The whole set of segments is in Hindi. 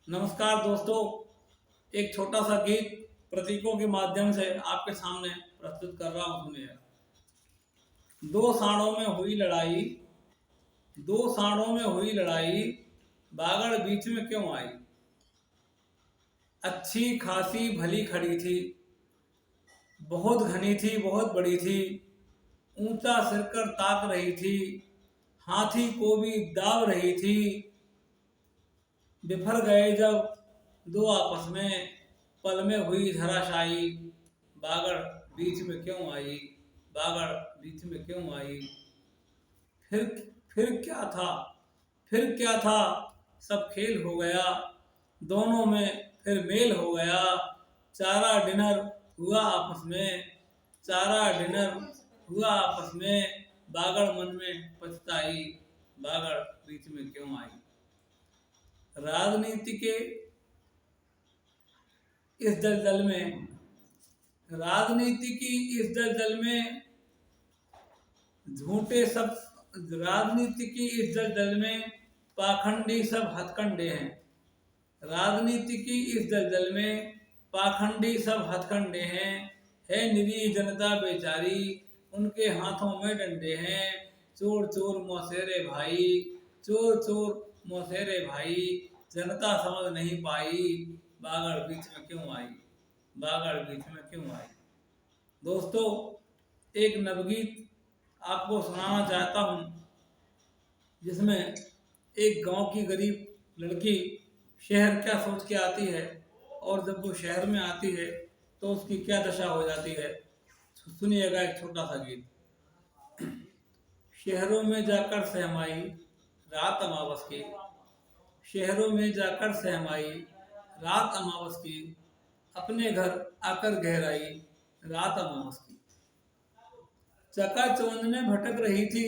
नमस्कार दोस्तों, एक छोटा सा गीत प्रतीकों के माध्यम से आपके सामने प्रस्तुत कर रहा हूँ। सुनिए। दो साँड़ों में हुई लड़ाई, दो साँड़ों में हुई लड़ाई, बागड़ बीच में क्यों आई। अच्छी खासी भली खड़ी थी, बहुत घनी थी बहुत बड़ी थी, ऊंचा सिर कर ताक रही थी, हाथी को भी दाव रही थी। बिफर गए जब दो आपस में, पल में हुई धराशायी, बागड़ बीच में क्यों आई, बागड़ बीच में क्यों आई। फिर फिर क्या था, फिर क्या था, सब खेल हो गया, दोनों में फिर मेल हो गया। चारा डिनर हुआ आपस में, चारा डिनर हुआ आपस में, बागड़ मन में पछताई, बागड़ बीच में क्यों आई। राजनीति के इस दलदल में, राजनीति की इस दलदल में झूठे सब, राजनीति की इस दलदल में पाखंडी सब हथकंडे हैं। राजनीति की इस दलदल में पाखंडी सब हथकंडे हैं। है निरीह जनता बेचारी, उनके हाथों में डंडे हैं। चोर चोर मौसेरे भाई, चोर चोर मौसेरे भाई, जनता समझ नहीं पाई, बागड़ बीच में क्यों आई, बागड़ बीच में क्यों आई। दोस्तों, एक नवगीत आपको सुनाना चाहता हूँ, जिसमें एक गांव की गरीब लड़की शहर क्या सोच के आती है और जब वो शहर में आती है तो उसकी क्या दशा हो जाती है। सुनिएगा एक छोटा सा गीत। शहरों में जाकर सहमाई रात अमावस की, शहरों में जाकर सहमाई रात अमावस की, अपने घर आकर गहराई रात अमावस की। चकाचौंध में भटक रही थी,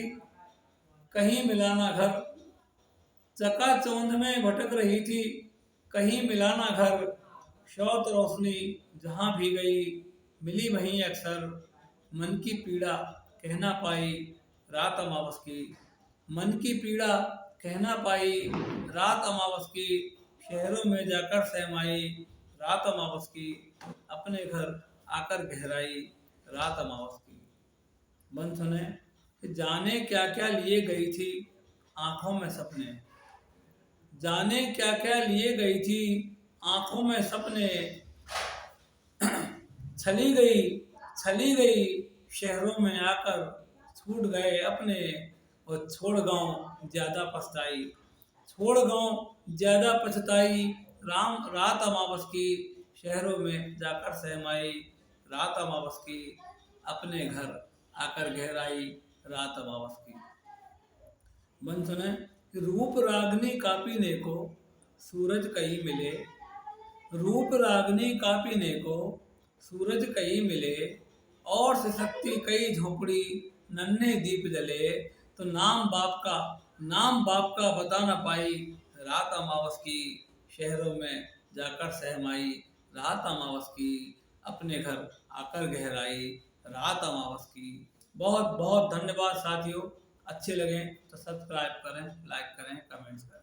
कहीं मिला ना घर, चकाचौंध में भटक रही थी, कहीं मिला ना घर। शौत रोशनी जहाँ भी गई, मिली वहीं अक्सर, मन की पीड़ा कह ना पाई रात अमावस की, मन की पीड़ा कह ना पाई रात अमावस की। शहरों में जाकर सहमाई रात अमावस की, अपने घर आकर गहराई रात अमावस की। मन सुने। जाने क्या क्या लिए गई थी आंखों में सपने, जाने क्या क्या लिए गई थी आंखों में सपने। छली गई, छली गई शहरों में आकर, छूट गए अपने और छोड़ गांव ज्यादा पछताई, छोड़ गांव ज्यादा पछताई राम रात अमावस की। शहरों में जाकर सहमाई रात अमावस की, अपने घर आकर गहराई रात अमावस की। मन सुने। रूप रागनी कापीने को सूरज कहीं मिले, रूप रागनी कापीने को सूरज कहीं मिले, और सिसकती कई झोंपड़ी नन्हे दीप जले। तो नाम बाप का बता न पाई रात अमावस की। शहरों में जाकर सहमाई रात अमावस की, अपने घर आकर गहराई रात अमावस की। बहुत बहुत धन्यवाद साथियों। अच्छे लगे तो सब्सक्राइब करें, लाइक करें, कमेंट्स करें।